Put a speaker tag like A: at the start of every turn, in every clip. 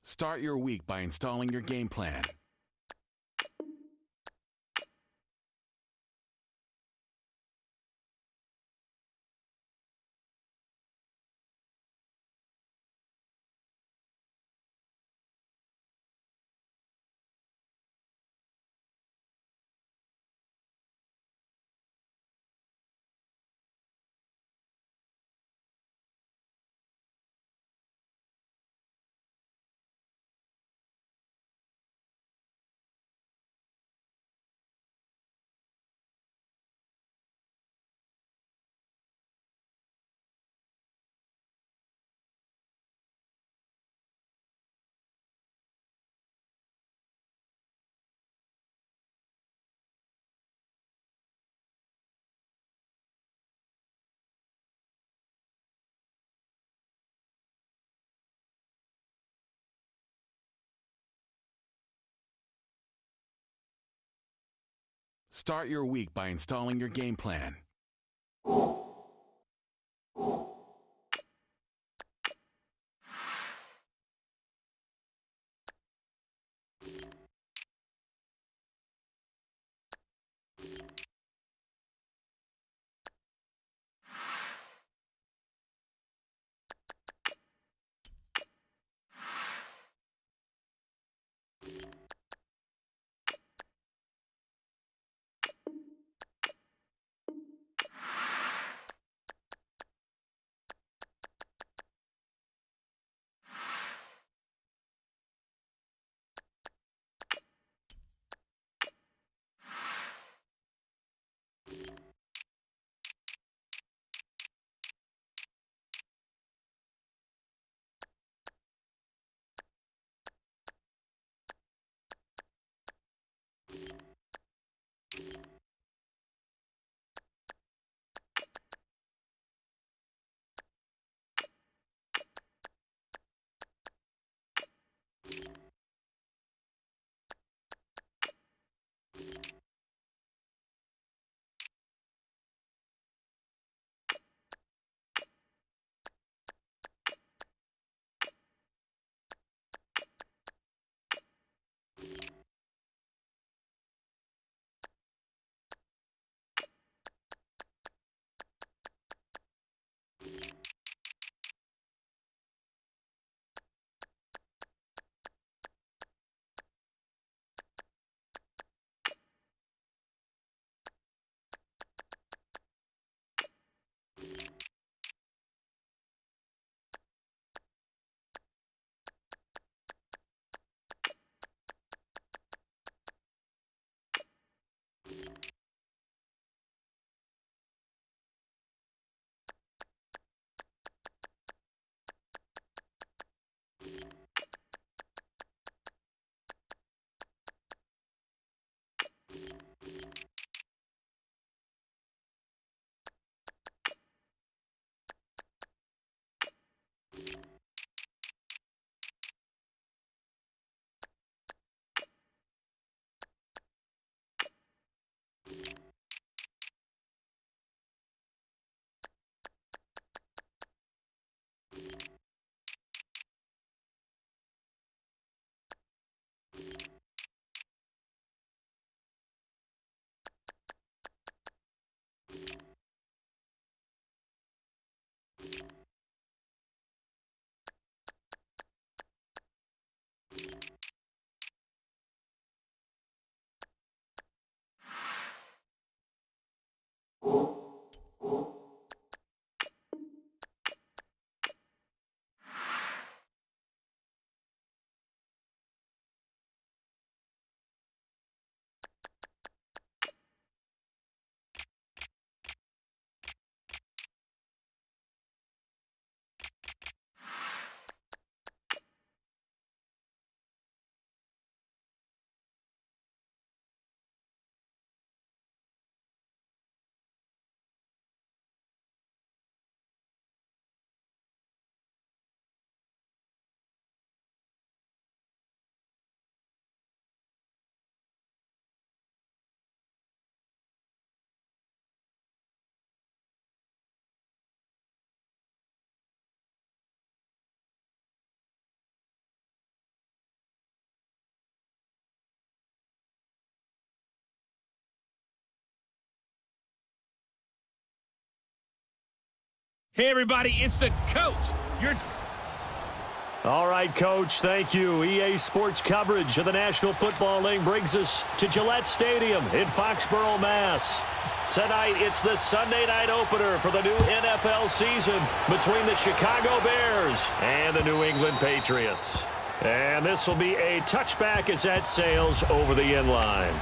A: Start your week by installing your game plan. Start your week by installing your game plan. Hey, everybody, it's the coach.
B: All right, Coach, thank you. EA Sports coverage of the National Football League brings us to Gillette Stadium in Foxborough, Mass. Tonight, it's the Sunday night opener for the new NFL season between the Chicago Bears and the New England Patriots. And this will be a touchback as that sails over the end line.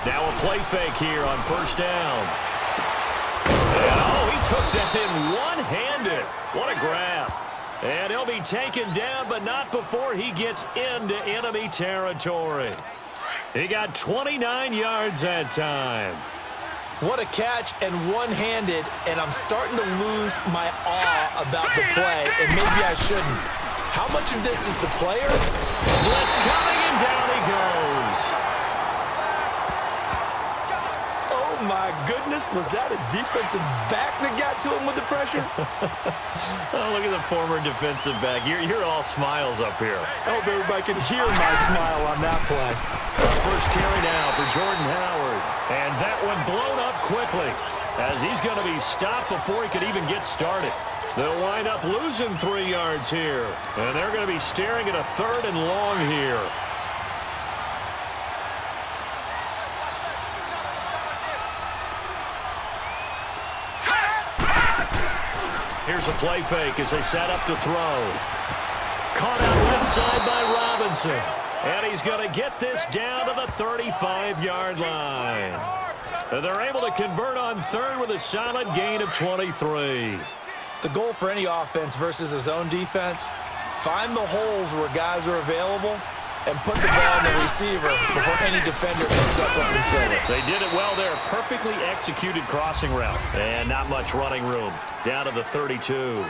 B: Now a play fake here on first down. And, he took that in one-handed. What a grab. And he'll be taken down, but not before he gets into enemy territory. He got 29 yards that time.
C: What a catch and one-handed, and I'm starting to lose my awe about the play, and maybe I shouldn't. How much of this is the player?
B: Blitz coming, and down he goes.
C: Oh, my goodness. Was that a defensive back that got to him with the pressure?
B: Oh, look at the former defensive back. You're all smiles up here.
C: I hope everybody can hear my smile on that play.
B: First carry now for Jordan Howard. And that one blown up quickly as he's going to be stopped before he could even get started. They'll wind up losing 3 yards here. And they're going to be staring at a 3rd and long here. Here's a play fake as they set up to throw. Caught out left side by Robinson. And he's going to get this down to the 35-yard line. And they're able to convert on 3rd with a solid gain of 23.
C: The goal for any offense versus a zone defense, find the holes where guys are available and put the ball on the receiver before any defender can step up and fill it.
B: They did it well there. Perfectly executed crossing route. And not much running room. Down to the 32.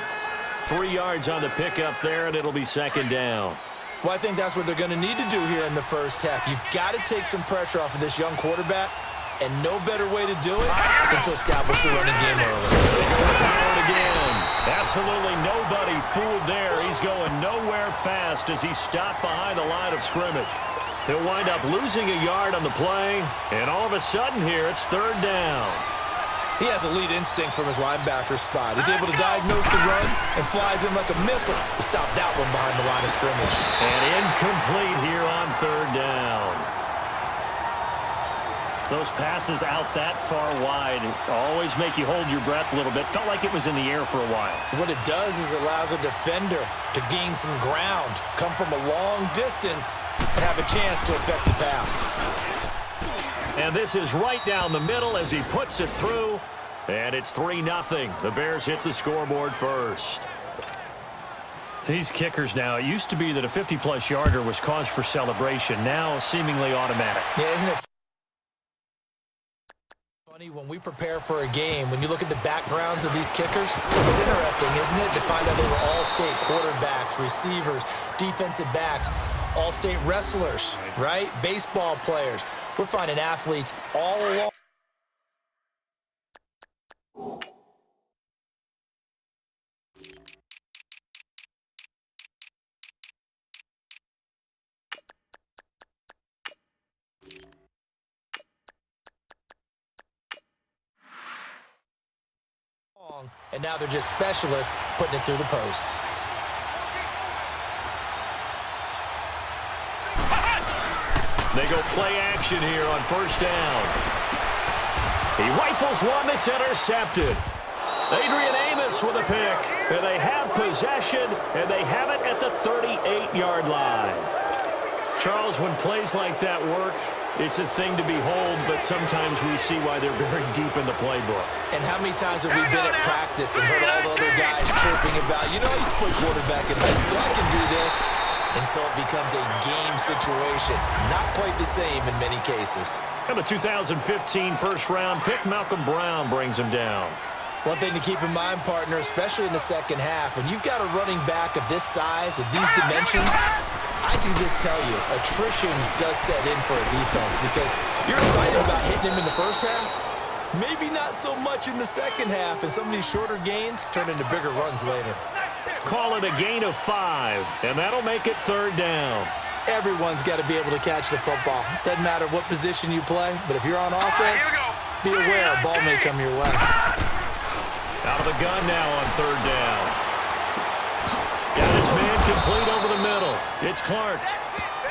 B: 3 yards on the pickup there, and it'll be 2nd down.
C: Well, I think that's what they're going to need to do here in the first half. You've got to take some pressure off of this young quarterback, and no better way to do it than to establish the running game early.
B: They go to Howard again. Absolutely nobody fooled there. He's going nowhere fast as he's stopped behind the line of scrimmage. He'll wind up losing a yard on the play, and all of a sudden here it's 3rd down.
C: He has elite instincts from his linebacker spot. He's able to diagnose the run and flies in like a missile to stop that one behind the line of scrimmage.
B: And incomplete here on 3rd down. Those passes out that far wide always make you hold your breath a little bit. Felt like it was in the air for a while.
C: What it does is it allows a defender to gain some ground, come from a long distance, and have a chance to affect the pass.
B: And this is right down the middle as he puts it through. And it's 3-0. The Bears hit the scoreboard first. These kickers now, it used to be that a 50-plus yarder was cause for celebration. Now seemingly automatic.
C: Yeah, isn't it funny when we prepare for a game, when you look at the backgrounds of these kickers? It's interesting, isn't it, to find out they were all-state quarterbacks, receivers, defensive backs, all-state wrestlers, right? Baseball players. We're finding athletes all along. And now they're just specialists putting it through the posts.
B: They go play action here on first down. He rifles one that's intercepted. Adrian Amos with a pick. And they have possession, and they have it at the 38-yard line. Charles, when plays like that work, it's a thing to behold, but sometimes we see why they're very deep in the playbook.
C: And how many times have we been at practice and heard all the other guys chirping about, you know, I used to play quarterback in high school, I can do this, until it becomes a game situation. Not quite the same in many cases.
B: And the 2015 first-round pick, Malcolm Brown, brings him down.
C: One thing to keep in mind, partner, especially in the second half, when you've got a running back of this size, of these dimensions, I can just tell you, attrition does set in for a defense because you're excited about hitting him in the first half. Maybe not so much in the second half, and some of these shorter gains turn into bigger runs later.
B: Call it a gain of 5, and that'll make it 3rd down.
C: Everyone's got to be able to catch the football. Doesn't matter what position you play, but if you're on offense, be aware a ball may come your way.
B: Out of the gun now on 3rd down. Got his man complete over the middle. It's Clark.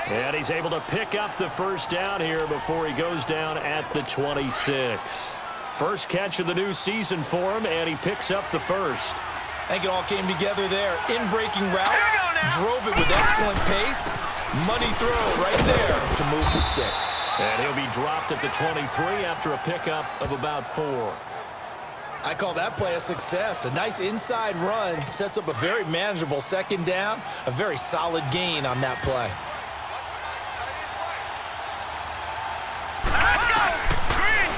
B: And he's able to pick up the 1st down here before he goes down at the 26. First catch of the new season for him, and he picks up the 1st.
C: I think it all came together there. In-breaking route, drove it with excellent pace. Money throw right there to move the sticks.
B: And he'll be dropped at the 23 after a pickup of about 4.
C: I call that play a success. A nice inside run sets up a very manageable 2nd down. A very solid gain on that play.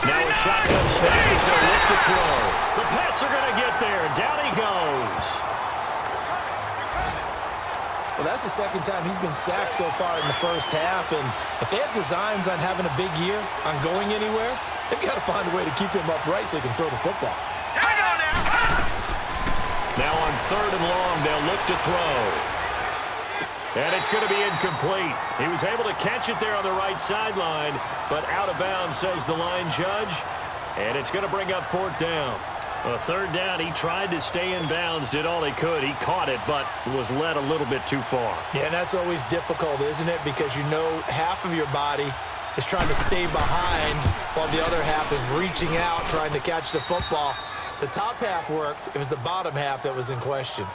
B: Now a shotgun snap as they look to throw. The Pats are going to get there. Down he goes.
C: Well, that's the 2nd time he's been sacked so far in the 1st half. And if they have designs on having a big year, on going anywhere, they've got to find a way to keep him upright so he can throw the football.
B: Now on 3rd and long, they'll look to throw. And it's going to be incomplete. He was able to catch it there on the right sideline, but out of bounds, says the line judge. And it's going to bring up 4th down. A 3rd down, he tried to stay in bounds, did all he could. He caught it, but was led a little bit too far.
C: Yeah, and that's always difficult, isn't it? Because you know half of your body is trying to stay behind while the other half is reaching out, trying to catch the football. The top half worked. It was the bottom half that was in question.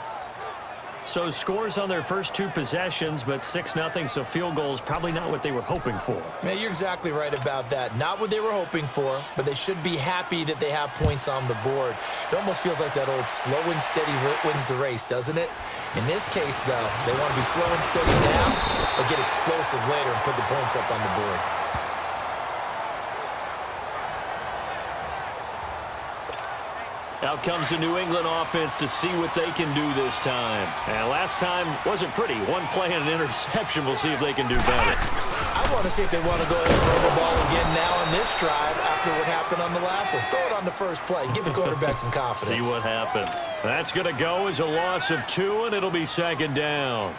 B: So scores on their first 2 possessions, but 6-0, so field goals probably not what they were hoping for.
C: Man, you're exactly right about that. Not what they were hoping for, but they should be happy that they have points on the board. It almost feels like that old slow and steady wins the race, doesn't it? In this case, though, they want to be slow and steady now, but get explosive later and put the points up on the board.
B: Out comes the New England offense to see what they can do this time. And last time wasn't pretty. One play and an interception. We'll see if they can do better.
C: I want to see if they want to go ahead and throw the ball again now on this drive after what happened on the last one. Throw it on the first play. Give the quarterback some confidence.
B: See what happens. That's going to go as a loss of 2, and it'll be 2nd down.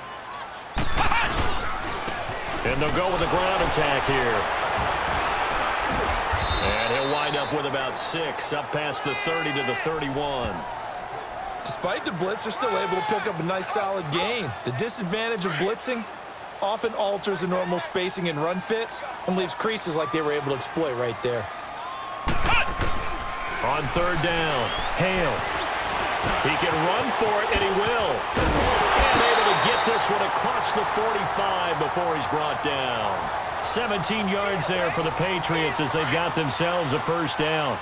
B: And they'll go with a ground attack here. And he'll wind up with about 6, up past the 30 to the 31.
C: Despite the blitz, they're still able to pick up a nice solid gain. The disadvantage of blitzing often alters the normal spacing and run fits and leaves creases like they were able to exploit right there.
B: On 3rd down, Hale. He can run for it, and he will. And able to get this one across the 45 before he's brought down. 17 yards there for the Patriots as they've got themselves a 1st down.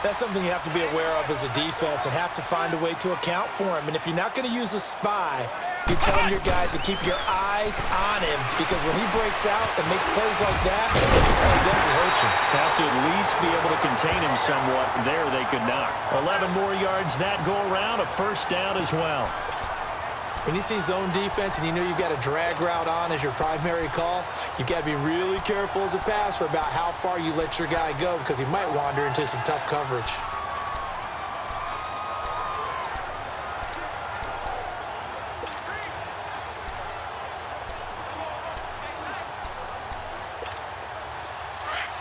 C: That's something you have to be aware of as a defense and have to find a way to account for him. And if you're not going to use a spy, you're telling your guys to keep your eyes on him, because when he breaks out and makes plays like that, all it does is hurt you.
B: Have to at least be able to contain him somewhat. There they could not. 11 more yards that go around, a 1st down as well.
C: When you see zone defense and you know you've got a drag route on as your primary call, you've got to be really careful as a passer about how far you let your guy go, because he might wander into some tough coverage.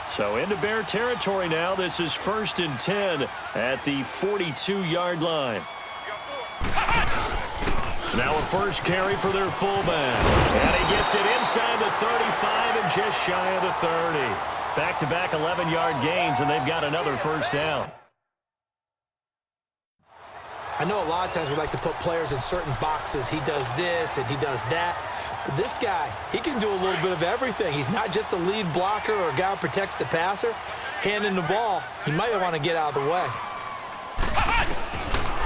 B: So into Bear territory now. This is 1st and 10 at the 42-yard line. Now a first carry for their fullback. And he gets it inside the 35 and just shy of the 30. Back-to-back 11-yard gains, and they've got another 1st down.
C: I know a lot of times we like to put players in certain boxes. He does this and he does that. But this guy, he can do a little bit of everything. He's not just a lead blocker or a guy who protects the passer. Handing the ball, he might want to get out of the way.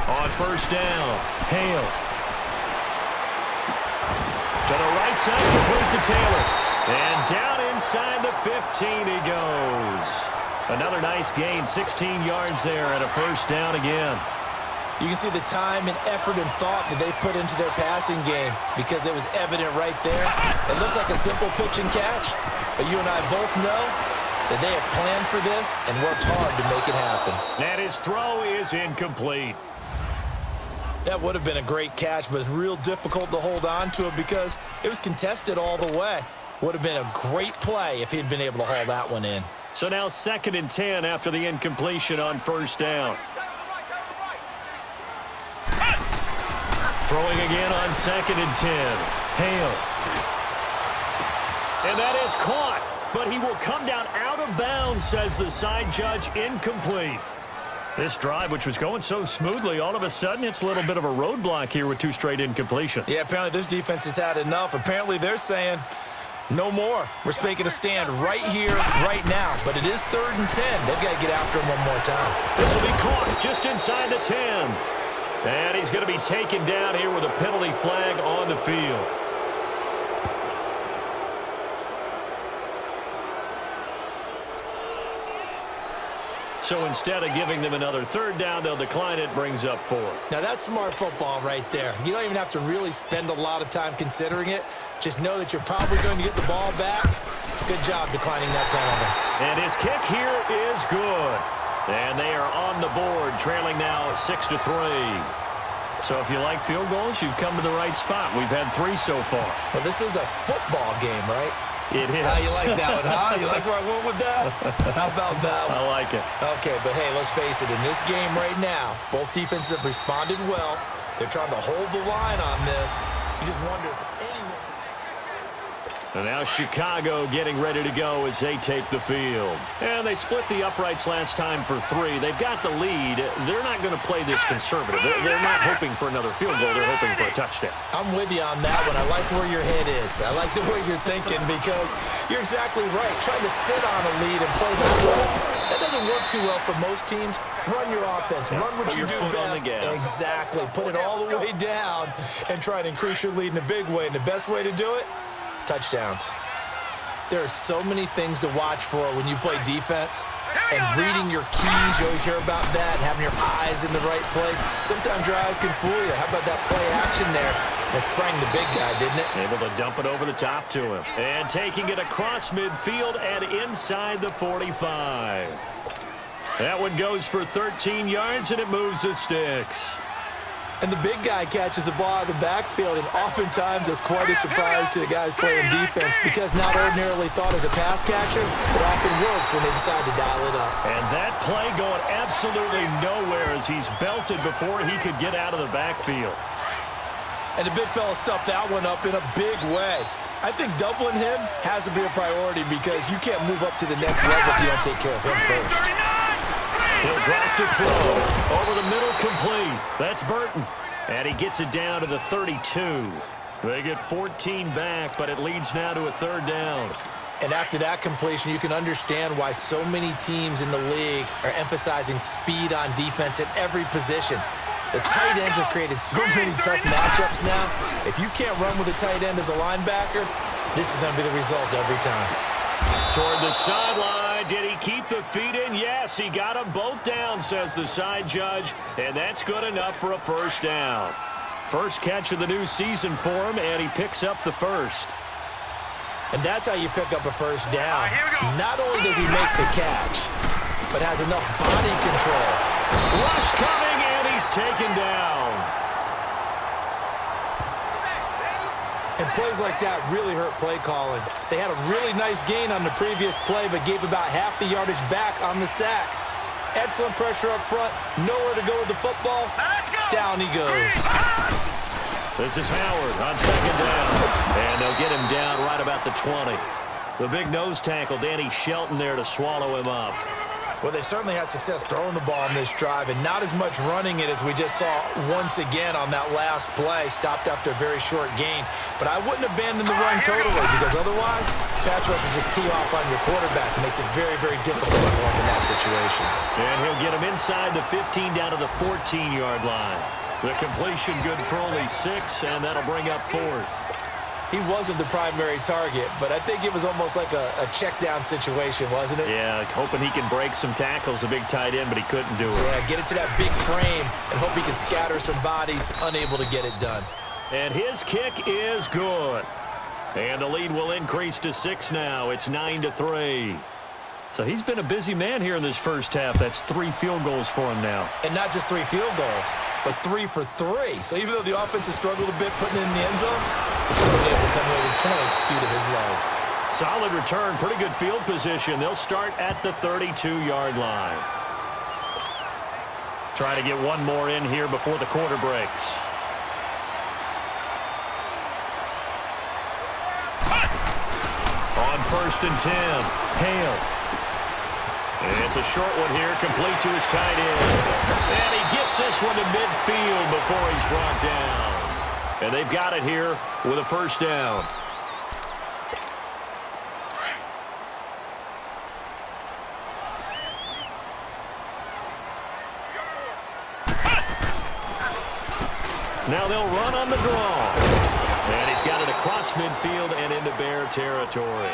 B: On 1st down, Hale. To the right side, complete to Taylor. And down inside the 15 he goes. Another nice gain, 16 yards there, and a 1st down again.
C: You can see the time and effort and thought that they put into their passing game, because it was evident right there. It looks like a simple pitch and catch, but you and I both know that they have planned for this and worked hard to make it happen.
B: And his throw is incomplete.
C: That would have been a great catch, but it's real difficult to hold on to it because it was contested all the way. Would have been a great play if he'd been able to haul that one in.
B: So now 2nd and 10 after the incompletion on 1st down. Throwing again on 2nd and 10. Hale. And that is caught, but he will come down out of bounds, says the side judge, incomplete. This drive, which was going so smoothly, all of a sudden it's a little bit of a roadblock here with 2 straight incompletions.
C: Yeah, apparently this defense has had enough. Apparently they're saying no more. We're making a stand right here, right now. But it is 3rd and 10. They've got to get after him one more time.
B: This will be caught just inside the 10. And he's going to be taken down here with a penalty flag on the field. So instead of giving them another 3rd down, they'll decline it, brings up 4.
C: Now that's smart football right there. You don't even have to really spend a lot of time considering it. Just know that you're probably going to get the ball back. Good job declining that penalty.
B: And his kick here is good. And they are on the board, trailing now 6-3. So if you like field goals, you've come to the right spot. We've had 3 so far.
C: Well, this is a football game, right?
B: It is.
C: How you like that one, huh? You like where I went with that? How about that one?
B: I like it.
C: Okay, but hey, let's face it. In this game right now, both defenses have responded well. They're trying to hold the line on this. You just wonder if anyone...
B: And now Chicago getting ready to go as they take the field. And they split the uprights last time for 3. They've got the lead. They're not going to play this conservative. They're not hoping for another field goal. They're hoping for a touchdown.
C: I'm with you on that one. I like where your head is. I like the way you're thinking because you're exactly right. Trying to sit on a lead and play that way, that doesn't work too well for most teams. Run your offense. Run what you do best. Exactly. Put it all the way down and try and increase your lead in a big way. And the best way to do it, touchdowns. There are so many things to watch for when you play defense, and reading your keys, you always hear about that, having your eyes in the right place. Sometimes your eyes can fool you. How about that play action there? That sprang the big guy, didn't it?
B: Able to dump it over the top to him. And taking it across midfield and inside the 45. That one goes for 13 yards, and it moves the sticks.
C: And the big guy catches the ball out of the backfield, and oftentimes it's quite a surprise to the guys playing defense because not ordinarily thought as a pass catcher, it often works when they decide to dial it up.
B: And that play going absolutely nowhere as he's belted before he could get out of the backfield.
C: And the big fella stuffed that one up in a big way. I think doubling him has to be a priority because you can't move up to the next level if you don't take care of him first.
B: He'll drop to throw. Over the middle, complete. That's Burton. And he gets it down to the 32. They get 14 back, but it leads now to a 3rd down.
C: And after that completion, you can understand why so many teams in the league are emphasizing speed on defense at every position. The tight ends have created so many tough matchups now. If you can't run with a tight end as a linebacker, this is going to be the result every time.
B: Toward the sideline. Did he keep the feet in? Yes, he got them both down, says the side judge. And that's good enough for a 1st down. First catch of the new season for him, and he picks up the 1st.
C: And that's how you pick up a 1st down. Not only does he make the catch, but has enough body control.
B: Rush coming, and he's taken down.
C: And plays like that really hurt play calling. They had a really nice gain on the previous play, but gave about half the yardage back on the sack. Excellent pressure up front. Nowhere to go with the football. Down he goes.
B: This is Howard on 2nd down. And they'll get him down right about the 20. The big nose tackle, Danny Shelton, there to swallow him up.
C: Well, they certainly had success throwing the ball in this drive, and not as much running it as we just saw once again on that last play. Stopped after a very short gain. But I wouldn't abandon the run totally because otherwise, pass rushers just tee off on your quarterback. It makes it very, very difficult to run in that situation.
B: And he'll get him inside the 15 down to the 14-yard line. The completion good for only 6, and that'll bring up 4th.
C: He wasn't the primary target, but I think it was almost like a check down situation, wasn't it?
B: Yeah, hoping he can break some tackles, a big tight end, but he couldn't do it.
C: Yeah, get it to that big frame and hope he can scatter some bodies, unable to get it done.
B: And his kick is good. And the lead will increase to 6 now. It's 9-3. So he's been a busy man here in this first half. That's 3 field goals for him now.
C: And not just 3 field goals, but 3 for 3. So even though the offense has struggled a bit putting it in the end zone, he's still been able to come away with points due to his leg.
B: Solid return, pretty good field position. They'll start at the 32-yard line. Trying to get one more in here before the quarter breaks. On 1st and 10, Hale. And it's a short one here, complete to his tight end. And he gets this one to midfield before he's brought down. And they've got it here with a first down. Now they'll run on the draw. And he's got it across midfield and into Bear territory.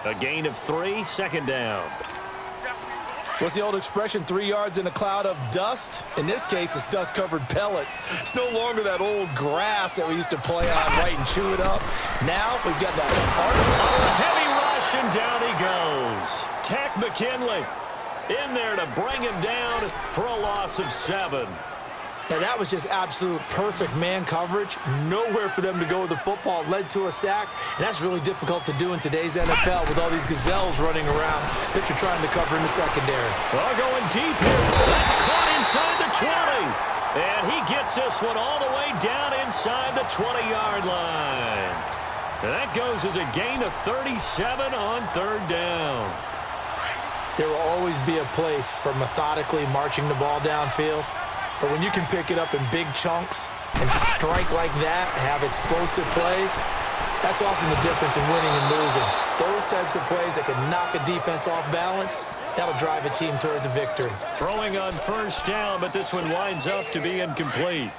B: A gain of 3, second down.
C: What's the old expression, 3 yards in a cloud of dust? In this case, it's dust-covered pellets. It's no longer that old grass that we used to play on, right, and chew it up. Now we've got that
B: Heavy rush, and down he goes. Tack McKinley in there to bring him down for a loss of 7.
C: Now, that was just absolute perfect man coverage. Nowhere for them to go with the football. Led to a sack, and that's really difficult to do in today's NFL with all these gazelles running around that you're trying to cover in the secondary.
B: Well, going deep here. That's caught inside the 20. And he gets this one all the way down inside the 20-yard line. And that goes as a gain of 37 on 3rd down.
C: There will always be a place for methodically marching the ball downfield. But when you can pick it up in big chunks and strike like that, have explosive plays, that's often the difference in winning and losing. Those types of plays that can knock a defense off balance, that'll drive a team towards a victory.
B: Throwing on 1st down, but this one winds up to be incomplete.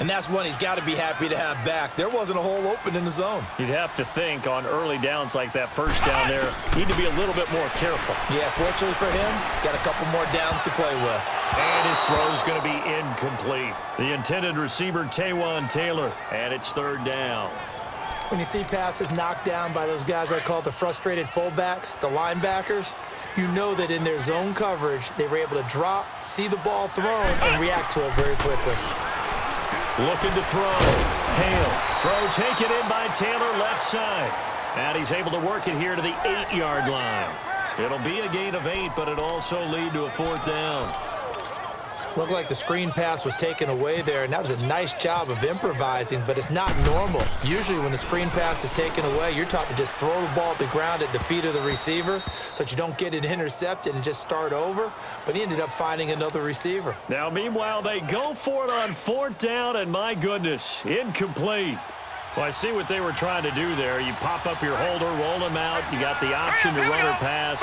C: And that's one he's got to be happy to have back. There wasn't a hole open in the zone.
B: You'd have to think on early downs like that 1st down there, need to be a little bit more careful.
C: Yeah, fortunately for him, got a couple more downs to play with.
B: And his throw's going to be incomplete. The intended receiver, Taywan Taylor, and it's 3rd down.
C: When you see passes knocked down by those guys I call the frustrated fullbacks, the linebackers, you know that in their zone coverage, they were able to drop, see the ball thrown, and react to it very quickly.
B: Looking to throw. Hale. Throw taken in by Taylor left side. And he's able to work it here to the 8-yard line. It'll be a gain of 8, but it'll also lead to a 4th down.
C: Looked like the screen pass was taken away there, and that was a nice job of improvising, but it's not normal. Usually when the screen pass is taken away, you're taught to just throw the ball at the ground at the feet of the receiver so that you don't get it intercepted and just start over, but he ended up finding another receiver.
B: Now, meanwhile, they go for it on 4th down, and my goodness, incomplete. Well, I see what they were trying to do there. You pop up your holder, roll him out. You got the option to run or pass.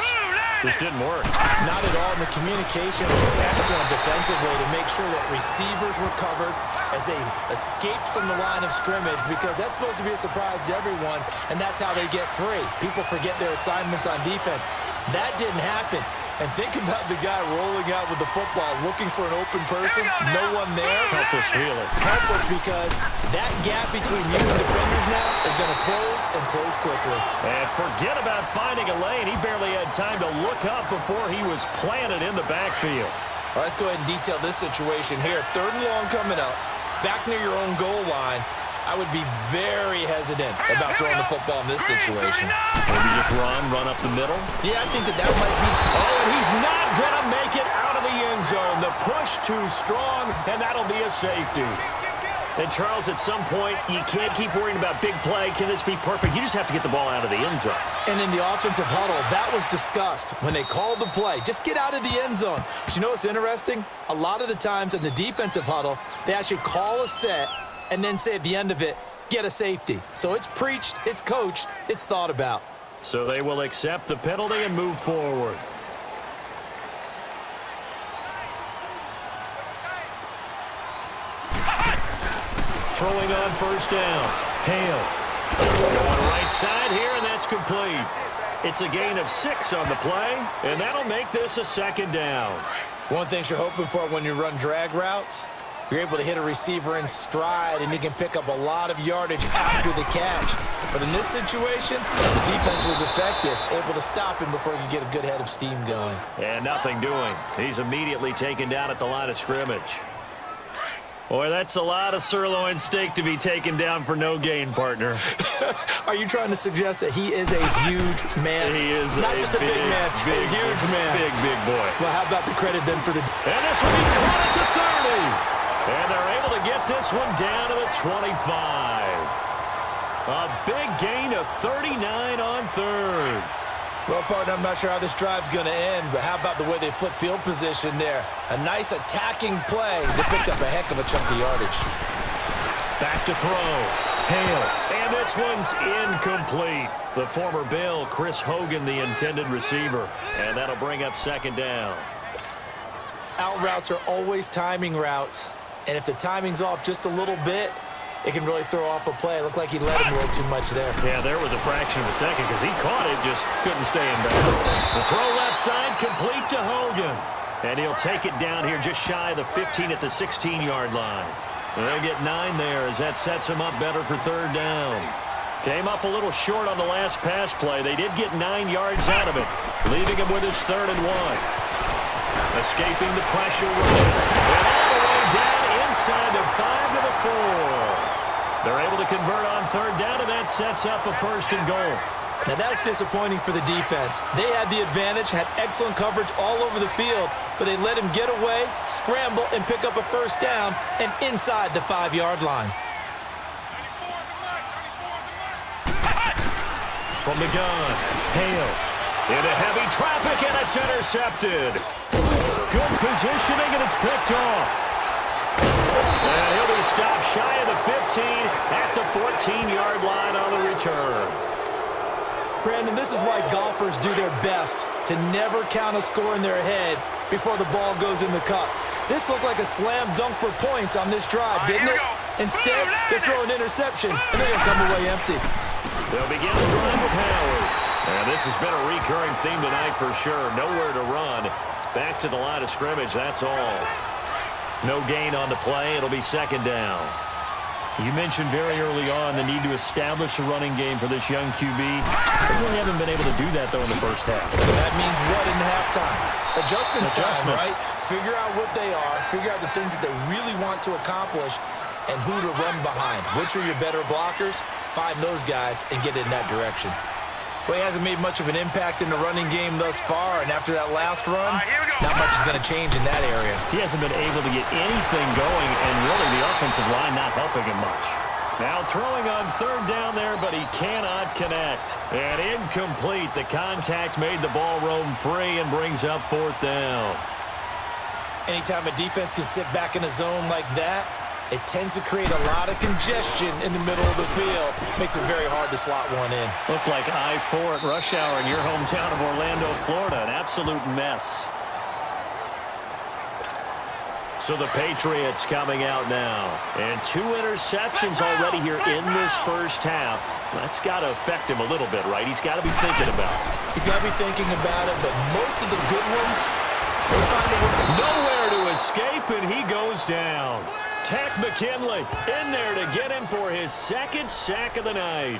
B: This didn't work.
C: Not at all. And the communication was excellent defensively to make sure that receivers were covered as they escaped from the line of scrimmage, because that's supposed to be a surprise to everyone, and that's how they get free. People forget their assignments on defense. That didn't happen. And think about the guy rolling out with the football, looking for an open person, no one there.
B: Helpless feeling.
C: Helpless because that gap between you and defenders now is going to close and close quickly.
B: And forget about finding a lane. He barely had time to look up before he was planted in the backfield.
C: All right, let's go ahead and detail this situation here. 3rd and long coming up, back near your own goal line. I would be very hesitant about throwing the football in this situation.
B: Maybe just run up the middle.
C: Yeah, I think that might be.
B: Oh, and he's not going to make it out of the end zone. The push too strong, and that'll be a safety. And, Charles, at some point, you can't keep worrying about big play. Can this be perfect? You just have to get the ball out of the end zone.
C: And in the offensive huddle, that was discussed when they called the play. Just get out of the end zone. But you know what's interesting? A lot of the times in the defensive huddle, they actually call a set and then say at the end of it, get a safety. So it's preached, it's coached, it's thought about.
B: So they will accept the penalty and move forward. Throwing on 1st down. Hale. Going right side here, and that's complete. It's a gain of 6 on the play, and that'll make this a 2nd down.
C: One thing you're hoping for when you run drag routes, You're able to hit a receiver in stride, and he can pick up a lot of yardage after the catch. But in this situation, the defense was effective, able to stop him before he could get a good head of steam going.
B: And nothing doing. He's immediately taken down at the line of scrimmage. Boy, that's a lot of sirloin steak to be taken down for no gain, partner.
C: Are you trying to suggest that he is a huge man?
B: He is
C: not just a big man, a huge man.
B: Big boy.
C: Well, how about the credit then for the...
B: And this will be caught at the 30. And they're able to get this one down to the 25. A big gain of 39 on third.
C: Well, partner, I'm not sure how this drive's going to end, but how about the way they flip field position there? A nice attacking play. They picked up a heck of a chunk of yardage.
B: Back to throw. Hale. And this one's incomplete. The former Bill, Chris Hogan, the intended receiver. And that'll bring up second down.
C: Out routes are always timing routes. And if the timing's off just a little bit, it can really throw off a play. It looked like he let him a little too much there.
B: Yeah, there was a fraction of a second because he caught it, just couldn't stay in bounds. The throw left side complete to Hogan. And he'll take it down here just shy of the 15 at the 16-yard line. They'll get 9 there as that sets him up better for third down. Came up a little short on the last pass play. They did get 9 yards out of it, leaving him with his 3rd and 1. Escaping the pressure running. And all the way down inside the 5 to the 4. They're able to convert on third down, and that sets up a 1st and goal.
C: Now, that's disappointing for the defense. They had the advantage, had excellent coverage all over the field, but they let him get away, scramble, and pick up a 1st down, and inside the 5-yard line.
B: From the gun, Hale. Into heavy traffic, and it's intercepted. Good positioning, and it's picked off. And he'll be stopped shy of the 15 at the 14-yard line on the return.
C: Brandon, this is why golfers do their best to never count a score in their head before the ball goes in the cup. This looked like a slam dunk for points on this drive, didn't it? Instead, they throw an interception, and they're going to come away empty.
B: They'll begin the drive with Howard. And this has been a recurring theme tonight for sure. Nowhere to run. Back to the line of scrimmage, that's all. No gain on the play. It'll be second down. You mentioned very early on the need to establish a running game for this young QB. They really haven't been able to do that, though, in the first half.
C: So that means what in halftime? Adjustments time, right? Figure out what they are, figure out the things that they really want to accomplish, and who to run behind. Which are your better blockers? Find those guys and get in that direction. Well, he hasn't made much of an impact in the running game thus far, and after that last run, not much is going to change in that area.
B: He hasn't been able to get anything going, and really the offensive line not helping him much. Now throwing on third down there, but he cannot connect. And incomplete. The contact made the ball roam free and brings up 4th down.
C: Anytime a defense can sit back in a zone like that, it tends to create a lot of congestion in the middle of the field. Makes it very hard to slot one in.
B: Looked like I-4 at rush hour in your hometown of Orlando, Florida. An absolute mess. So the Patriots coming out now. And 2 interceptions already here in this first half. That's got to affect him a little bit, right? He's got to be thinking about it.
C: He's got to be thinking about it, but most of the good ones, they find a way.
B: Nowhere to escape, and he goes down. Tech McKinley in there to get him for his 2nd sack of the night.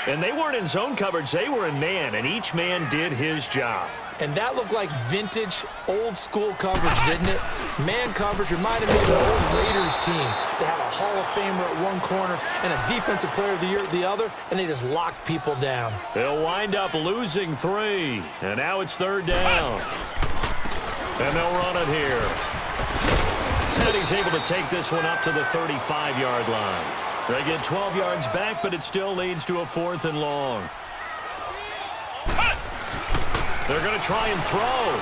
B: And they weren't in zone coverage. They were in man, and each man did his job.
C: And that looked like vintage, old-school coverage, didn't it? Man coverage reminded me of the old Raiders team. They had a Hall of Famer at one corner and a Defensive Player of the Year at the other, and they just locked people down.
B: They'll wind up losing 3, and now it's third down. And they'll run it here. And he's able to take this one up to the 35-yard line. They get 12 yards back, but it still leads to a 4th and long. They're going to try and throw.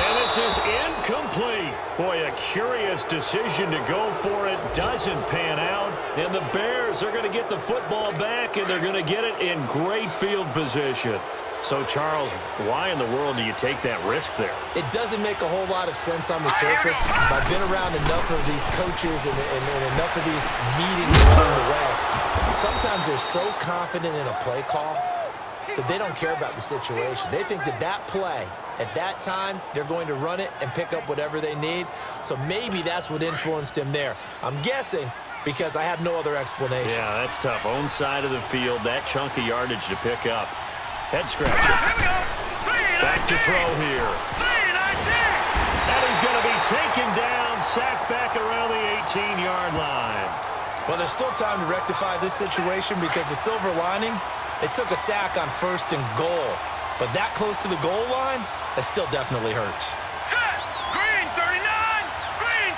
B: And this is incomplete. Boy, a curious decision to go for it. Doesn't pan out. And the Bears are going to get the football back, and they're going to get it in great field position. So, Charles, why in the world do you take that risk there?
C: It doesn't make a whole lot of sense on the surface. I've been around enough of these coaches and enough of these meetings along the way. Sometimes they're so confident in a play call that they don't care about the situation. They think that that play, at that time, they're going to run it and pick up whatever they need. So maybe that's what influenced him there. I'm guessing because I have no other explanation.
B: Yeah, that's tough. Own side of the field, that chunk of yardage to pick up. Head scratcher. Back to throw here. And he's going to be taken down, sacked back around the 18-yard line.
C: Well, there's still time to rectify this situation because the silver lining, they took a sack on 1st and goal. But that close to the goal line, that still definitely hurts.
D: Green 39! Green!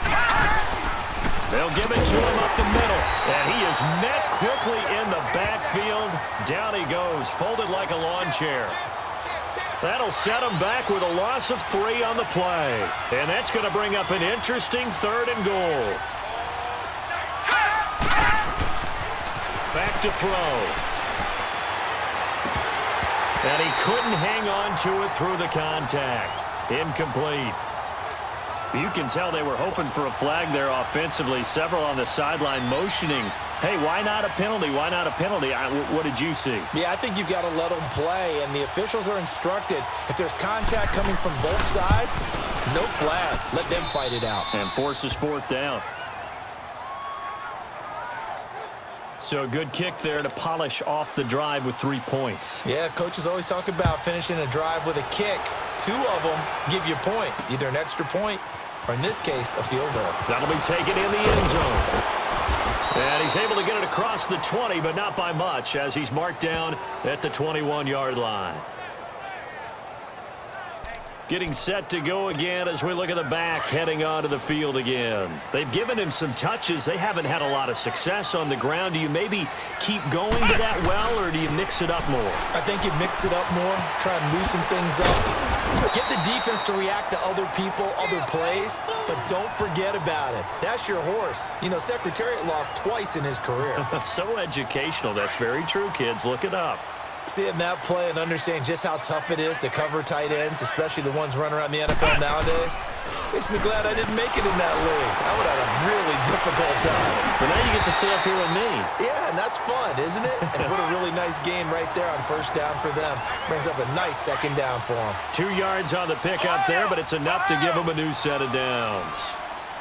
B: They'll give it to him up the middle. And he is met quickly in the backfield. Down he goes, folded like a lawn chair. That'll set him back with a loss of 3 on the play. And that's going to bring up an interesting 3rd and goal. Back to throw. And he couldn't hang on to it through the contact. Incomplete. You can tell they were hoping for a flag there offensively. Several on the sideline motioning, hey, why not a penalty? Why not a penalty? What did you see?
C: Yeah, I think you've got to let them play, and the officials are instructed, if there's contact coming from both sides, no flag. Let them fight it out.
B: And forces 4th down. So a good kick there to polish off the drive with 3 points.
C: Yeah, coaches always talk about finishing a drive with a kick. 2 of them give you points, either an extra point or, in this case, a field goal.
B: That'll be taken in the end zone. And he's able to get it across the 20, but not by much, as he's marked down at the 21-yard line. Getting set to go again as we look at the back, heading onto the field again. They've given him some touches. They haven't had a lot of success on the ground. Do you maybe keep going to that well, or do you mix it up more?
C: I think you mix it up more, try and loosen things up. Get the defense to react to other people, other plays, but don't forget about it. That's your horse. You know, Secretariat lost twice in his career.
B: So educational. That's very true, kids. Look it up.
C: Seeing that play and understanding just how tough it is to cover tight ends, especially the ones running around the NFL nowadays, makes me glad I didn't make it in that league. I would have had a really difficult time.
B: But now you get to sit up here with me.
C: Yeah, and that's fun, isn't it? And what a really nice game right there on 1st down for them. Brings up a nice 2nd down for them.
B: 2 yards on the pickup there, but it's enough to give them a new set of downs.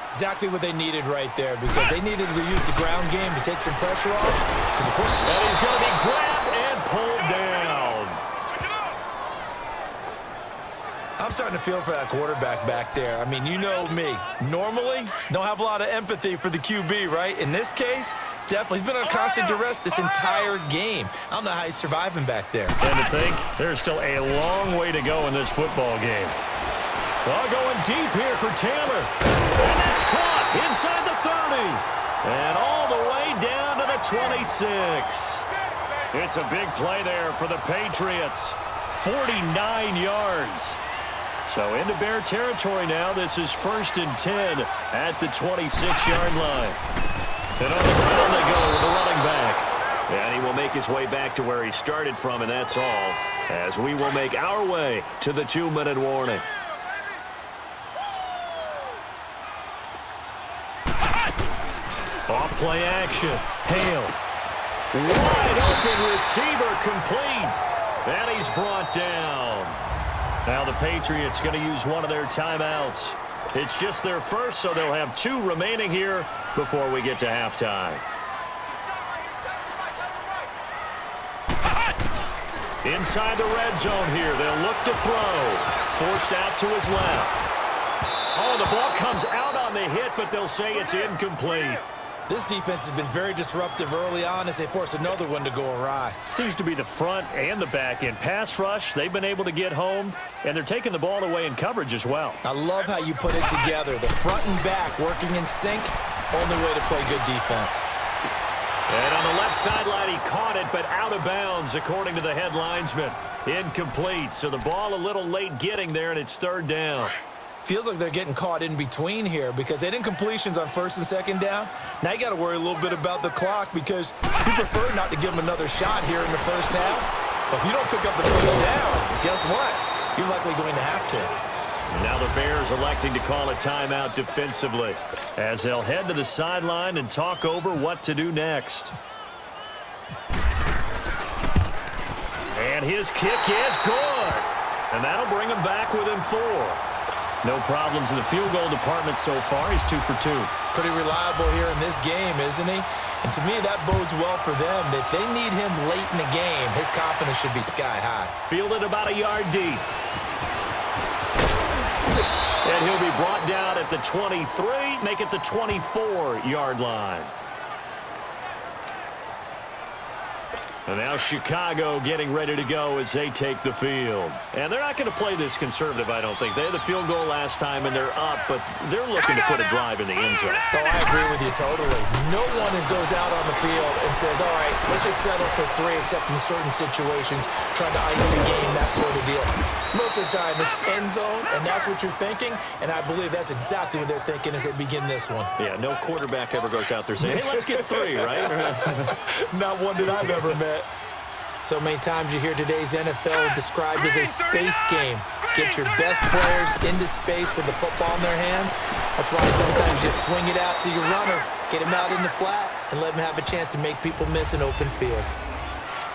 C: Exactly what they needed right there, because they needed to use the ground game to take some pressure off.
B: And he's going to be grabbed and pulled down.
C: I'm starting to feel for that quarterback back there. I mean, you know me. Normally, don't have a lot of empathy for the QB, right? In this case, definitely. He's been on constant duress this entire game. I don't know how he's surviving back there.
B: And to think, there's still a long way to go in this football game. Well, going deep here for Taylor. And that's caught inside the 30. And all the way down to the 26. It's a big play there for the Patriots. 49 yards. So into Bear territory now. This is 1st and 10 at the 26-yard line. And on the ground they go with the running back. And he will make his way back to where he started from, and that's all, as we will make our way to the 2-minute warning. Off play action. Hale. Wide open receiver complete. And he's brought down. Now the Patriots going to use one of their timeouts. It's just their first, so they'll have 2 remaining here before we get to halftime. Inside the red zone here. They'll look to throw. Forced out to his left. Oh, the ball comes out on the hit, but they'll say it's incomplete.
C: This defense has been very disruptive early on as they force another one to go awry.
B: Seems to be the front and the back end. Pass rush, they've been able to get home, and they're taking the ball away in coverage as well.
C: I love how you put it together. The front and back working in sync, only way to play good defense.
B: And on the left sideline, he caught it, but out of bounds, according to the head linesman. Incomplete, so the ball a little late getting there, and it's 3rd down.
C: Feels like they're getting caught in between here because they didn't completions on 1st and 2nd down. Now you got to worry a little bit about the clock because you prefer not to give them another shot here in the 1st half. But if you don't pick up the 1st down, guess what? You're likely going to have to.
B: Now the Bears electing to call a timeout defensively as they'll head to the sideline and talk over what to do next. And his kick is good. And that'll bring him back within 4. No problems in the field goal department so far. He's 2 for 2.
C: Pretty reliable here in this game, isn't he? And to me, that bodes well for them. If they need him late in the game, his confidence should be sky high.
B: Fielded about a yard deep. And he'll be brought down at the 23, make it the 24-yard line. And now Chicago getting ready to go as they take the field. And they're not going to play this conservative, I don't think. They had the field goal last time, and they're up, but they're looking to put a drive in the end zone.
C: Oh, I agree with you totally. No one goes out on the field and says, all right, let's just settle for 3, except in certain situations, trying to ice the game, that sort of deal. Most of the time, it's end zone, and that's what you're thinking, and I believe that's exactly what they're thinking as they begin this one.
B: Yeah, no quarterback ever goes out there saying, hey, let's get 3, right?
C: Not one that I've ever met. So many times you hear today's NFL described as a space game. Get your best players into space with the football in their hands. That's why sometimes you swing it out to your runner, get him out in the flat, and let him have a chance to make people miss an open field.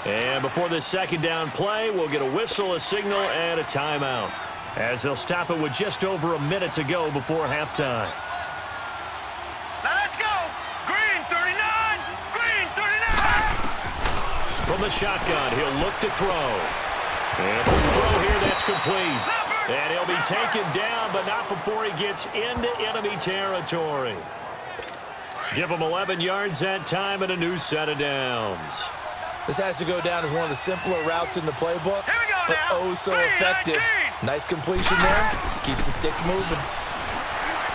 B: And before this second down play, we'll get a whistle, a signal, and a timeout, as they'll stop it with just over a minute to go before halftime.
D: Now let's go. Green 39. Green 39.
B: From the shotgun, he'll look to throw. And the throw here, that's complete. And he'll be taken down, but not before he gets into enemy territory. Give him 11 yards that time and a new set of downs.
C: This has to go down as one of the simpler routes in the playbook, but oh so effective. Nice completion there. Keeps the sticks moving.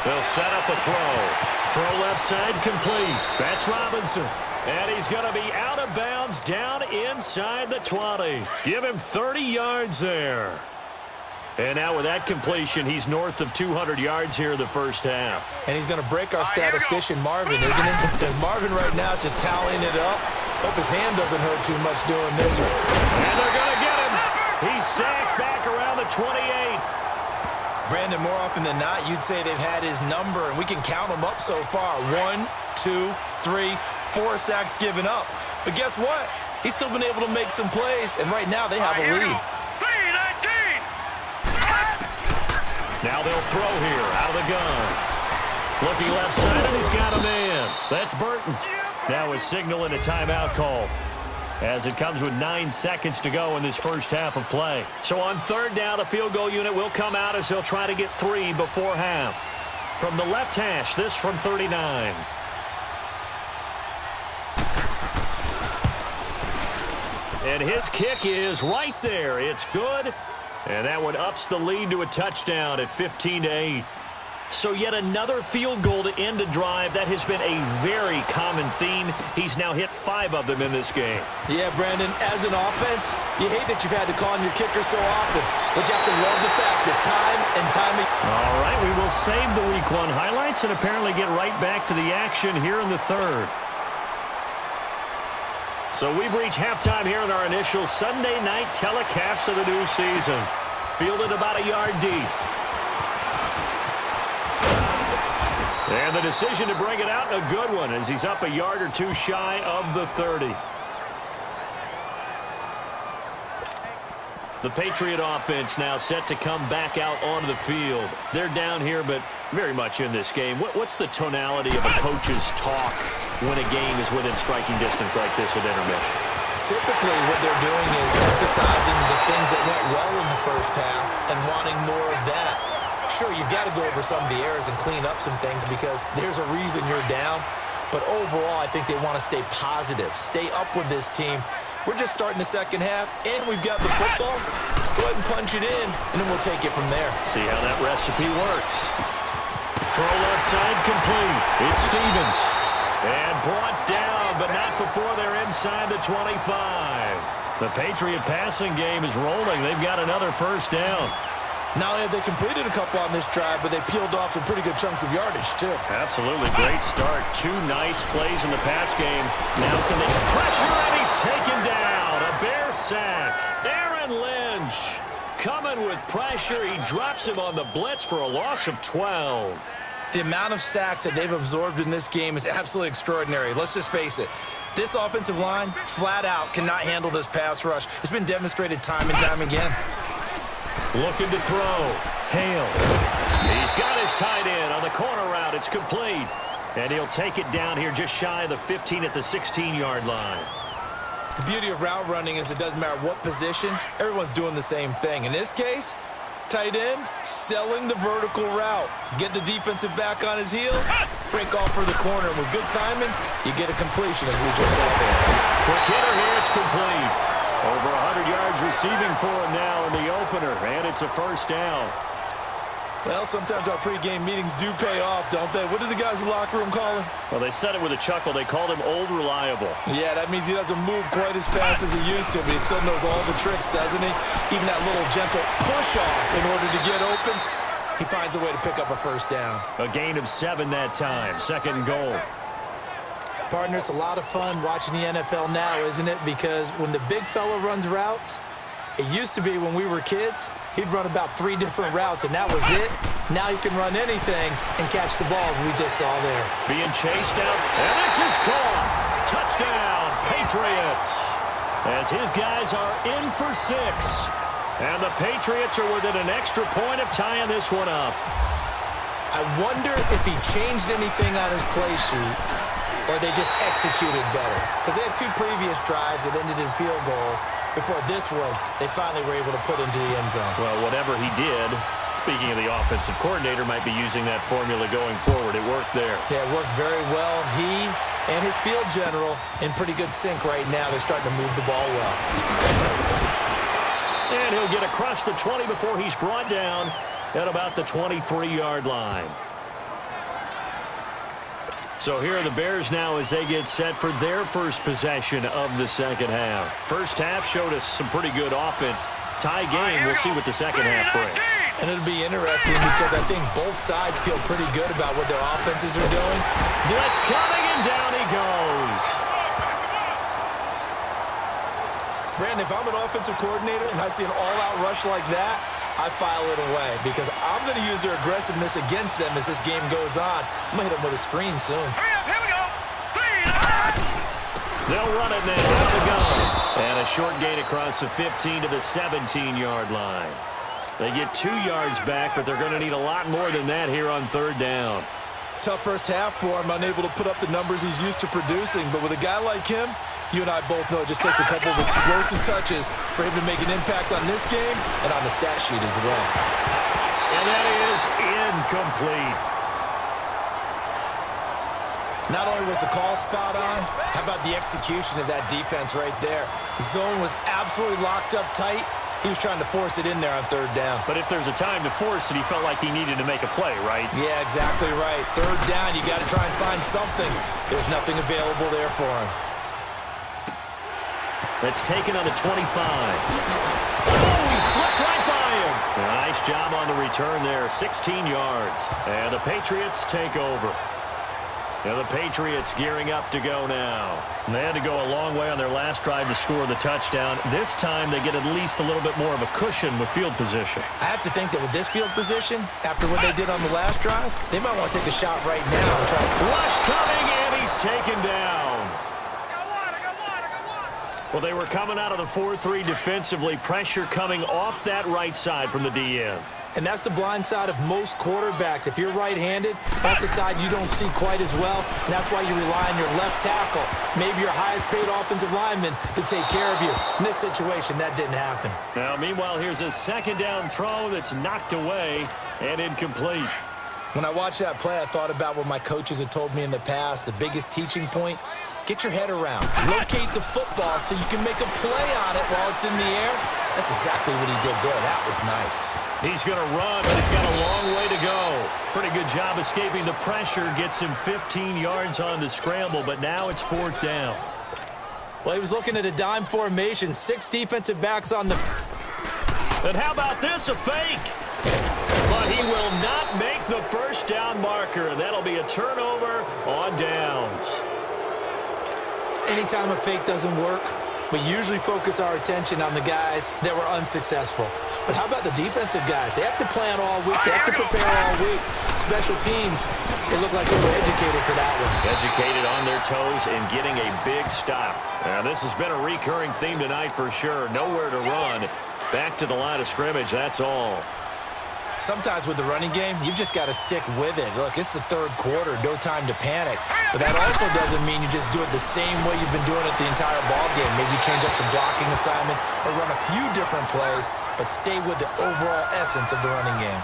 B: They'll set up a throw. Throw left side complete. That's Robinson. And he's going to be out of bounds down inside the 20. Give him 30 yards there. And now with that completion, he's north of 200 yards here in the first half.
C: And he's going to break our statistician, Marvin, isn't he? Because Marvin right now is just tallying it up. Hope his hand doesn't hurt too much doing this.
B: And they're going to get him. He's sacked back around the 28.
C: Brandon, more often than not, you'd say they've had his number, and we can count them up so far. 1, 2, 3, 4 sacks given up. But guess what? He's still been able to make some plays, and right now they have a lead.
B: Now they'll throw here out of the gun. Looking left side, and he's got a man. That's Burton. Now a signal and a timeout call, as it comes with 9 seconds to go in this first half of play. So on third down, the field goal unit will come out as they'll try to get 3 before half. From the left hash, this from 39. And his kick is right there. It's good. And that one ups the lead to a touchdown at 15-8. So yet another field goal to end a drive. That has been a very common theme. He's now hit 5 of them in this game.
C: Yeah, Brandon, as an offense, you hate that you've had to call on your kicker so often. But you have to love the fact that time and time again.
B: All right, we will save the Week 1 highlights and apparently get right back to the action here in the third. So we've reached halftime here in our initial Sunday night telecast of the new season. Fielded about a yard deep. And the decision to bring it out, a good one, as he's up a yard or 2 shy of the 30. The Patriot offense now set to come back out onto the field. They're down here, but very much in this game. What's the tonality of a coach's talk when a game is within striking distance like this at intermission?
C: Typically, what they're doing is emphasizing the things that went well in the first half and wanting more of that. Sure, you've got to go over some of the errors and clean up some things because there's a reason you're down. But overall, I think they want to stay positive, stay up with this team. We're just starting the second half, and we've got the football. Let's go ahead and punch it in, and then we'll take it from there.
B: See how that recipe works. Throw left side complete. It's Stevens. And brought down, but not before they're inside the 25. The Patriot passing game is rolling. They've got another first down.
C: Not only have they completed a couple on this drive, but they peeled off some pretty good chunks of yardage, too.
B: Absolutely. Great start. 2 nice plays in the pass game. Now can they pressure, and he's taken down. A Bear sack. Aaron Lynch coming with pressure. He drops him on the blitz for a loss of 12.
C: The amount of sacks that they've absorbed in this game is absolutely extraordinary. Let's just face it. This offensive line, flat out, cannot handle this pass rush. It's been demonstrated time and time again.
B: Looking to throw. Hale. He's got his tight end on the corner route. It's complete. And he'll take it down here just shy of the 15 at the 16-yard line.
C: The beauty of route running is it doesn't matter what position. Everyone's doing the same thing. In this case, tight end, selling the vertical route. Get the defensive back on his heels, break off for the corner. With good timing, you get a completion, as we just saw there.
B: Quick hitter here, it's complete. Over 100 yards receiving for him now in the opener, and it's a first down.
C: Well, sometimes our pregame meetings do pay off, don't they? What did the guys in the locker room call him?
B: Well, they said it with a chuckle. They called him Old Reliable.
C: Yeah, that means he doesn't move quite as fast as he used to, but he still knows all the tricks, doesn't he? Even that little gentle push-off in order to get open, he finds a way to pick up a first down.
B: A gain of 7 that time. Second and goal.
C: Partner, it's a lot of fun watching the NFL now, isn't it? Because when the big fella runs routes, it used to be when we were kids, he'd run about 3 different routes, and that was it. Now he can run anything and catch the balls we just saw there.
B: Being chased out, and this is caught. Touchdown, Patriots. As his guys are in for 6. And the Patriots are within an extra point of tying this one up.
C: I wonder if he changed anything on his play sheet, or they just executed better. Because they had 2 previous drives that ended in field goals. Before this one, they finally were able to put into the end zone.
B: Well, whatever he did, speaking of the offensive coordinator, might be using that formula going forward. It worked there.
C: Yeah, it works very well. He and his field general in pretty good sync right now. They're starting to move the ball well.
B: And he'll get across the 20 before he's brought down at about the 23-yard line. So here are the Bears now as they get set for their first possession of the second half. First half showed us some pretty good offense. Tie game, we'll see what the second half brings.
C: And it'll be interesting because I think both sides feel pretty good about what their offenses are doing.
B: Blitz coming, and down he goes.
C: Brandon, if I'm an offensive coordinator and I see an all-out rush like that, I file it away because I'm going to use their aggressiveness against them as this game goes on. I'm going to hit them with a screen soon.
D: Hurry up, here we go. 3 and a...
B: They'll run it now out of the gun. And a short gain across the 15 to the 17-yard line. They get 2 yards back, but they're going to need a lot more than that here on third down.
C: Tough first half for him, unable to put up the numbers he's used to producing. But with a guy like him, you and I both know it just takes a couple of explosive touches for him to make an impact on this game and on the stat sheet as well.
B: And that is incomplete.
C: Not only was the call spot on, how about the execution of that defense right there? Zone was absolutely locked up tight. He was trying to force it in there on third down.
B: But if there's a time to force it, he felt like he needed to make a play, right?
C: Yeah, exactly right. Third down, you got to try and find something. There's nothing available there for him.
B: That's taken on the 25. Oh, he slipped right by him. Nice job on the return there, 16 yards. And the Patriots take over. Now the Patriots gearing up to go now. They had to go a long way on their last drive to score the touchdown. This time they get at least a little bit more of a cushion with field position.
C: I have to think that with this field position, after what they did on the last drive, they might want to take a shot right now and try.
B: Rush coming, and he's taken down. Well, they were coming out of the 4-3 defensively. Pressure coming off that right side from the DN.
C: And that's the blind side of most quarterbacks. If you're right-handed, that's the side you don't see quite as well. And that's why you rely on your left tackle, maybe your highest-paid offensive lineman, to take care of you. In this situation, that didn't happen.
B: Now, meanwhile, here's a second down throw that's knocked away and incomplete.
C: When I watched that play, I thought about what my coaches had told me in the past. The biggest teaching point, get your head around. Locate the football so you can make a play on it while it's in the air. That's exactly what he did there. That was nice.
B: He's going to run, but he's got a long way to go. Pretty good job escaping the pressure. Gets him 15 yards on the scramble, but now it's fourth down.
C: Well, he was looking at a dime formation. 6 defensive backs on the...
B: And how about this, a fake? But he will not make the first down marker, and that'll be a turnover on downs.
C: Anytime a fake doesn't work, we usually focus our attention on the guys that were unsuccessful. But how about the defensive guys? They have to plan all week. They have to prepare all week. Special teams, they look like they were educated for that one.
B: Educated on their toes and getting a big stop. Now, this has been a recurring theme tonight for sure. Nowhere to run. Back to the line of scrimmage, that's all.
C: Sometimes with the running game, you've just got to stick with it. Look, it's the third quarter, no time to panic. But that also doesn't mean you just do it the same way you've been doing it the entire ball game. Maybe change up some blocking assignments or run a few different plays, but stay with the overall essence of the running game.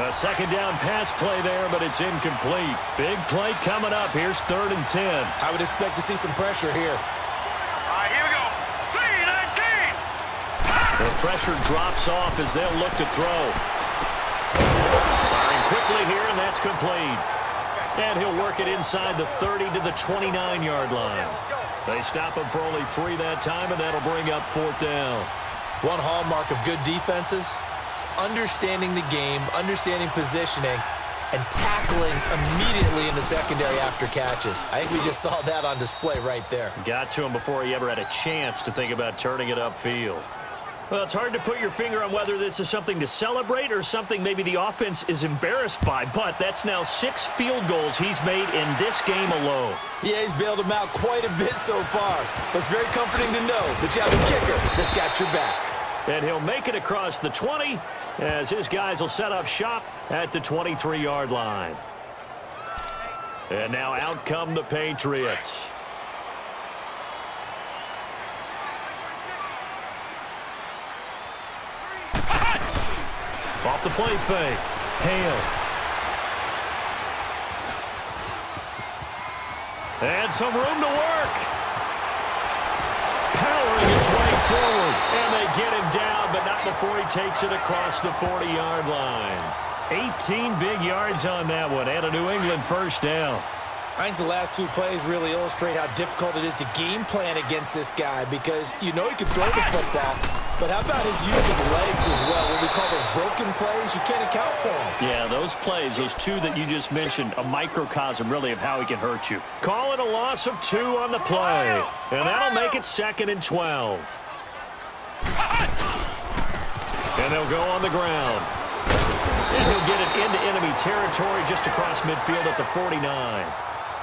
B: A second down pass play there, but it's incomplete. Big play coming up. Here's 3rd and 10.
C: I would expect to see some pressure here.
D: All right, here we go. 3-19.
B: The pressure drops off as they'll look to throw. Firing quickly here, and that's complete. And he'll work it inside the 30 to the 29-yard line. They stop him for only 3 that time, and that'll bring up 4th down.
C: One hallmark of good defenses is understanding the game, understanding positioning, and tackling immediately in the secondary after catches. I think we just saw that on display right there.
B: Got to him before he ever had a chance to think about turning it upfield. Well, it's hard to put your finger on whether this is something to celebrate or something maybe the offense is embarrassed by, but that's now 6 field goals he's made in this game alone.
C: Yeah, he's bailed them out quite a bit so far, but it's very comforting to know that you have a kicker that's got your back.
B: And he'll make it across the 20 as his guys will set up shop at the 23-yard line. And now out come the Patriots. Off the play fake. Hale. And some room to work. Powering his way forward. And they get him down, but not before he takes it across the 40-yard line. 18 big yards on that one, and a New England first down.
C: I think the last 2 plays really illustrate how difficult it is to game plan against this guy because you know he can throw the football, but how about his use of legs as well? What we call those broken plays, you can't account for them.
B: Yeah, those plays, those 2 that you just mentioned, a microcosm really of how he can hurt you. Call it a loss of 2 on the play, and that'll make it 2nd and 12. And they'll go on the ground. And he'll get it into enemy territory just across midfield at the 49.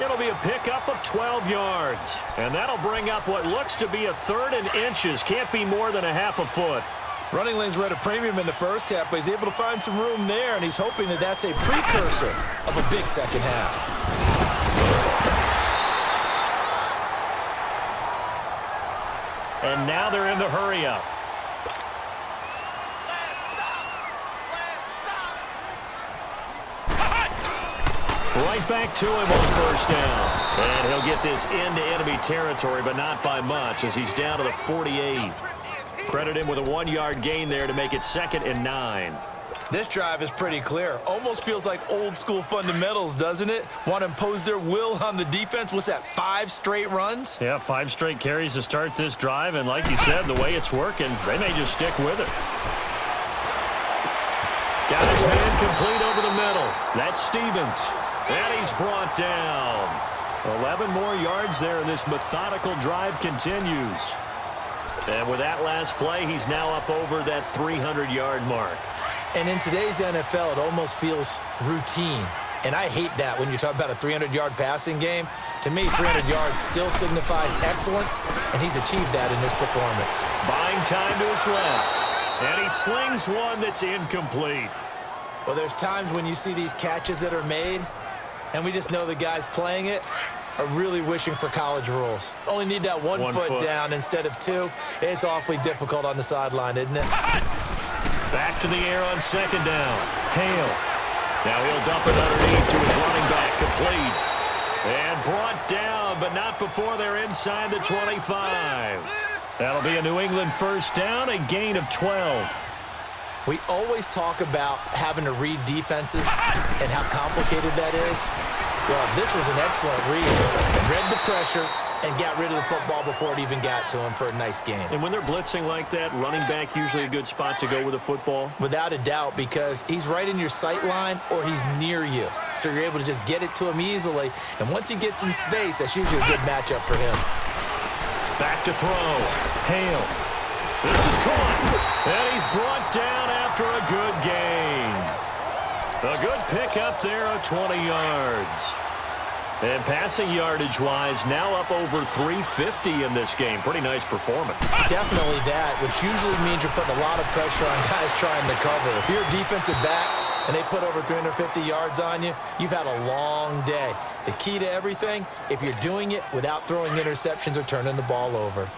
B: It'll be a pickup of 12 yards. And that'll bring up what looks to be a 3rd and inches. Can't be more than a half a foot.
C: Running lanes were at a premium in the first half, but he's able to find some room there, and he's hoping that that's a precursor of a big second half.
B: And now they're in the hurry-up. Right back to him on first down. And he'll get this into enemy territory, but not by much as he's down to the 48. Credit him with a 1-yard gain there to make it 2nd and 9.
C: This drive is pretty clear. Almost feels like old-school fundamentals, doesn't it? Want to impose their will on the defense. What's that, 5 straight runs?
B: Yeah, 5 straight carries to start this drive. And like you said, the way it's working, they may just stick with it. Got his hand complete over the middle. That's Stevens. And he's brought down. 11 more yards there, and this methodical drive continues. And with that last play, he's now up over that 300-yard mark.
C: And in today's NFL, it almost feels routine. And I hate that when you talk about a 300-yard passing game. To me, 300 yards still signifies excellence, and he's achieved that in this performance.
B: Buying time to his left. And he slings one that's incomplete.
C: Well, there's times when you see these catches that are made, and we just know the guys playing it are really wishing for college rules. Only need that one foot down instead of 2. It's awfully difficult on the sideline, isn't it?
B: Back to the air on 2nd down. Hale. Now he'll dump it underneath to his running back, complete. And brought down, but not before they're inside the 25. That'll be a New England first down, a gain of 12.
C: We always talk about having to read defenses and how complicated that is. Well, this was an excellent read. Read the pressure and got rid of the football before it even got to him for a nice gain.
B: And when they're blitzing like that, running back usually a good spot to go with the football?
C: Without a doubt, because he's right in your sight line or he's near you. So you're able to just get it to him easily. And once he gets in space, that's usually a good matchup for him.
B: Back to throw. Hale. This is caught. And he's brought down after a good gain. A good pickup there of 20 yards. And passing yardage-wise, now up over 350 in this game. Pretty nice performance.
C: Definitely that, which usually means you're putting a lot of pressure on guys trying to cover. If you're a defensive back and they put over 350 yards on you, you've had a long day. The key to everything, if you're doing it without throwing interceptions or turning the ball over.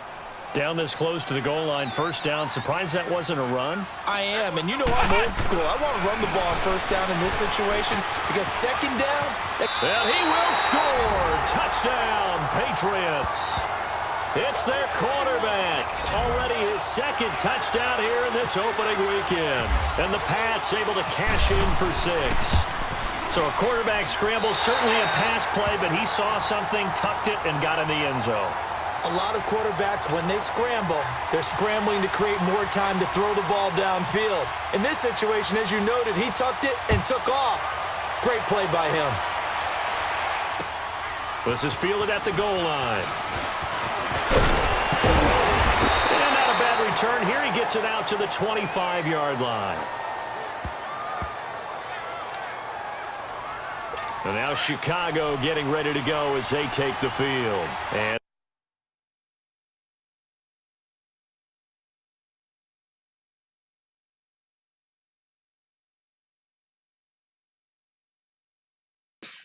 B: Down this close to the goal line, first down. Surprised that wasn't a run?
C: I am, and you know I'm old school. I want to run the ball on first down in this situation because second down...
B: And he will score! Touchdown, Patriots! It's their quarterback. Already his second touchdown here in this opening weekend. And the Pats able to cash in for 6. So a quarterback scramble, certainly a pass play, but he saw something, tucked it, and got in the end zone.
C: A lot of quarterbacks, when they scramble, they're scrambling to create more time to throw the ball downfield. In this situation, as you noted, he tucked it and took off. Great play by him.
B: This is fielded at the goal line. And not a bad return. Here he gets it out to the 25-yard line. And now Chicago getting ready to go as they take the field. And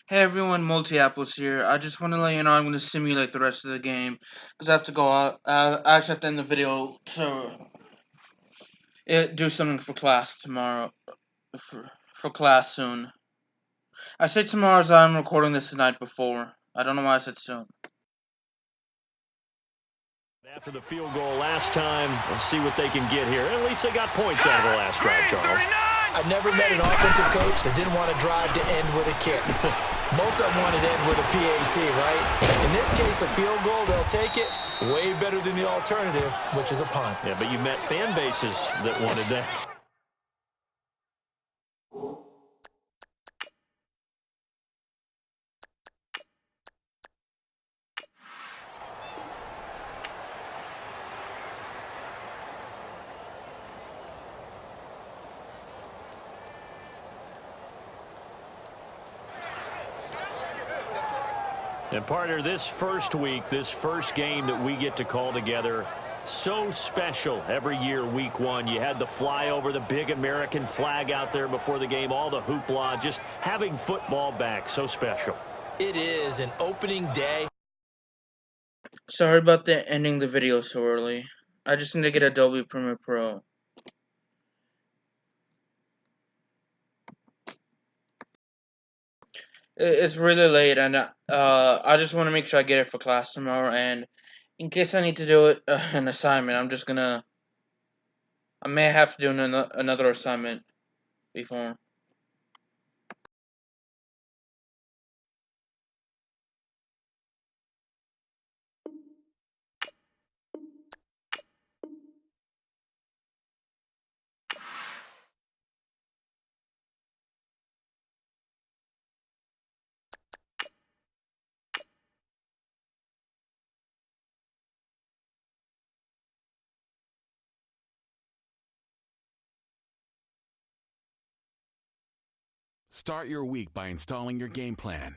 E: Hey everyone, Multi-Apples here. I just want to let you know I'm going to simulate the rest of the game because I have to go out. I actually have to end the video to do something for class tomorrow. For class soon. I say tomorrow as I'm recording this the night before. I don't know why I said soon.
B: after the field goal last time, we'll see what they can get here. At least they got points out of the last drive, Charles.
C: I've never met an offensive coach that didn't want to drive to end with a kick. Most of them wanted to end with a PAT, right? In this case, a field goal, they'll take it. Way better than the alternative, which is a punt.
B: Yeah, but you met fan bases that wanted that. And partner, this first week, this first game that we get to call together, so special every year, week one. You had the flyover, the big American flag out there before the game, all the hoopla, just having football back, so special.
C: It is an opening day.
E: Sorry about ending the video so early. I just need to get Adobe Premiere Pro. It's really late, and I just want to make sure I get it for class tomorrow. And in case I need to do it an assignment, I may have to do another assignment before.
A: Start your week by installing your game plan.